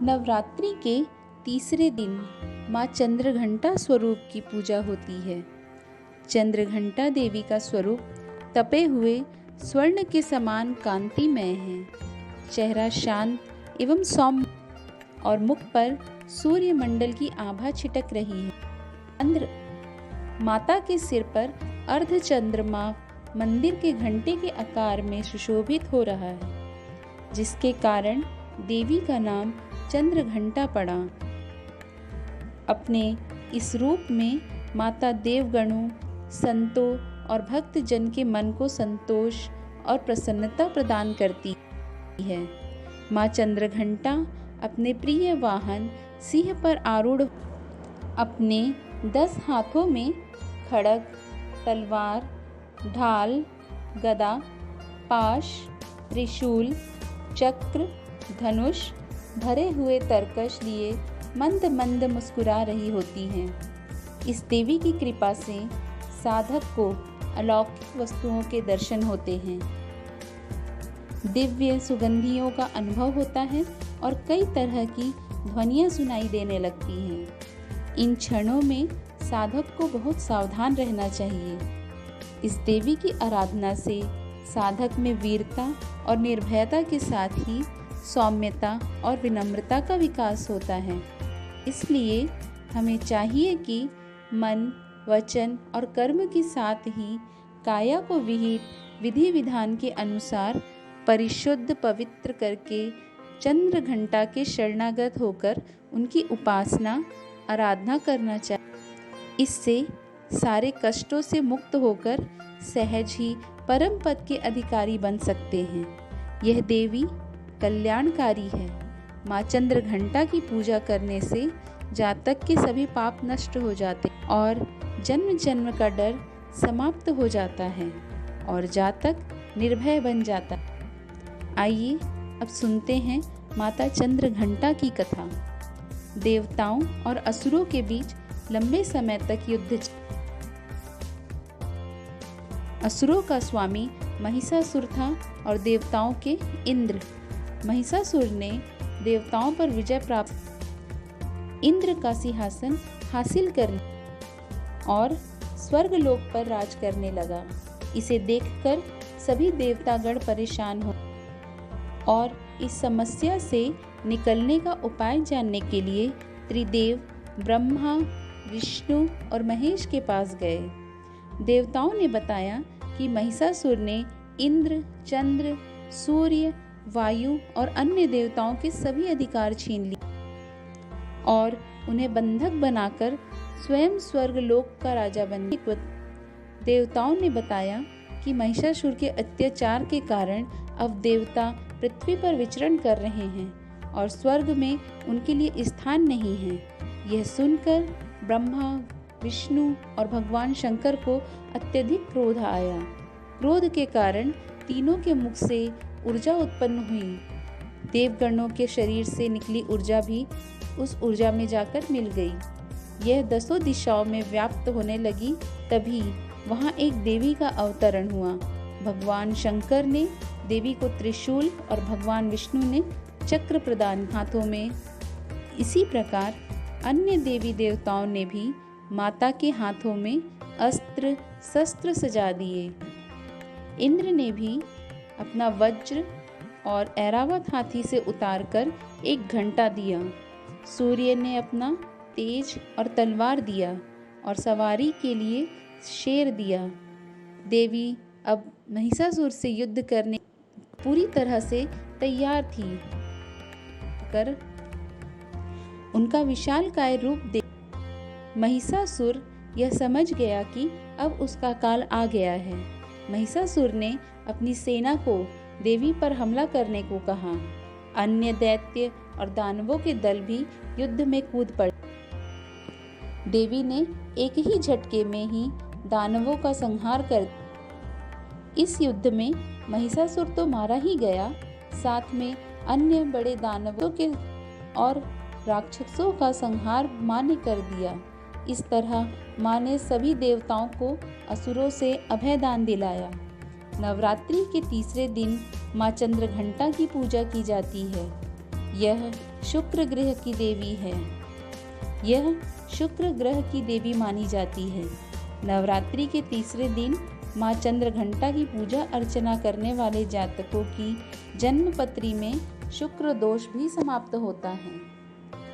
नवरात्रि के तीसरे दिन माँ चंद्रघंटा स्वरूप की पूजा होती है। चंद्रघंटा देवी का स्वरूप तपे हुए स्वर्ण के समान कांतिमय है। चेहरा शांत एवं सौम्य और मुख पर सूर्य मंडल की आभा छिटक रही है। चंद्र माता के सिर पर अर्ध चंद्रमा मंदिर के घंटे के आकार में सुशोभित हो रहा है, जिसके कारण देवी का नाम चंद्रघंटा पड़ा। अपने इस रूप में माता देवगणों, संतों और भक्त जन के मन को संतोष और प्रसन्नता प्रदान करती है। माँ चंद्रघंटा अपने प्रिय वाहन सिंह पर आरूढ़ अपने 10 हाथों में खड्ग, तलवार, ढाल, गदा, पाश, त्रिशूल, चक्र, धनुष भरे हुए तरकश लिए मंद मंद मुस्कुरा रही होती हैं। इस देवी की कृपा से साधक को अलौकिक वस्तुओं के दर्शन होते हैं, दिव्य सुगंधियों का अनुभव होता है और कई तरह की ध्वनियाँ सुनाई देने लगती हैं। इन क्षणों में साधक को बहुत सावधान रहना चाहिए। इस देवी की आराधना से साधक में वीरता और निर्भयता के साथ ही सौम्यता और विनम्रता का विकास होता है। इसलिए हमें चाहिए कि मन, वचन और कर्म के साथ ही काया को विहित विधि विधान के अनुसार परिशुद्ध पवित्र करके चंद्रघंटा के शरणागत होकर उनकी उपासना आराधना करना चाहिए। इससे सारे कष्टों से मुक्त होकर सहज ही परम पद के अधिकारी बन सकते हैं। यह देवी कल्याणकारी है। माँ चंद्रघंटा की पूजा करने से जातक के सभी पाप नष्ट हो जाते और जन्म जन्म का डर समाप्त हो जाता है और जातक निर्भय बन जाता है। आइए अब सुनते हैं माता चंद्रघंटा की कथा। देवताओं और असुरों के बीच लंबे समय तक युद्ध। असुरों का स्वामी महिषासुर था और देवताओं के इंद्र। महिषासुर ने देवताओं पर विजय प्राप्त इंद्र का सिंहासन हासिल करने और स्वर्गलोक पर राज करने लगा। इसे देखकर सभी देवतागण परेशान हो और इस समस्या से निकलने का उपाय जानने के लिए त्रिदेव ब्रह्मा, विष्णु और महेश के पास गए। देवताओं ने बताया कि महिषासुर ने इंद्र, चंद्र, सूर्य, वायु और अन्य देवताओं के सभी अधिकार छीन लिए और उन्हें बंधक बनाकर स्वयं स्वर्गलोक का राजा बन गया। देवताओं ने बताया कि महिषासुर के अत्याचार के कारण अब देवता पृथ्वी पर विचरण कर रहे हैं और स्वर्ग में उनके लिए स्थान नहीं है। यह सुनकर ब्रह्मा, विष्णु और भगवान शंकर को अत्यधिक क्रोध आया। क्रोध के कारण तीनों के मुख से ऊर्जा उत्पन्न हुई। देवगणों के शरीर से निकली ऊर्जा भी उस ऊर्जा में जाकर मिल गई। यह 10 दिशाओं में व्याप्त होने लगी। तभी वहाँ एक देवी का अवतरण हुआ। भगवान शंकर ने देवी को त्रिशूल और भगवान विष्णु ने चक्र प्रदान हाथों में। इसी प्रकार अन्य देवी देवताओं ने भी माता के हाथों में अस्त्र शस्त्र सजा दिए। इंद्र ने भी अपना वज्र और ऐरावत हाथी से उतारकर एक घंटा दिया। सूर्य ने अपना तेज और तलवार दिया और सवारी के लिए शेर दिया। देवी अब महिषासुर से युद्ध करने पूरी तरह से तैयार थी। कर उनका विशालकाय रूप देख महिषासुर यह समझ गया कि अब उसका काल आ गया है। महिषासुर ने अपनी सेना को देवी पर हमला करने को कहा। अन्य दैत्य और दानवों के दल भी युद्ध में कूद पड़े। देवी ने एक ही झटके में ही दानवों का संहार कर। इस युद्ध में महिषासुर तो मारा ही गया, साथ में अन्य बड़े दानवों के और राक्षसों का संहार माँ ने कर दिया। इस तरह माँ ने सभी देवताओं को असुरों से अभयदान दिलाया। नवरात्रि के तीसरे दिन माँ चंद्रघंटा की पूजा की जाती है। यह शुक्र ग्रह की देवी है। यह शुक्र ग्रह की देवी मानी जाती है। नवरात्रि के तीसरे दिन माँ चंद्रघंटा की पूजा अर्चना करने वाले जातकों की जन्म पत्री में शुक्र दोष भी समाप्त होता है।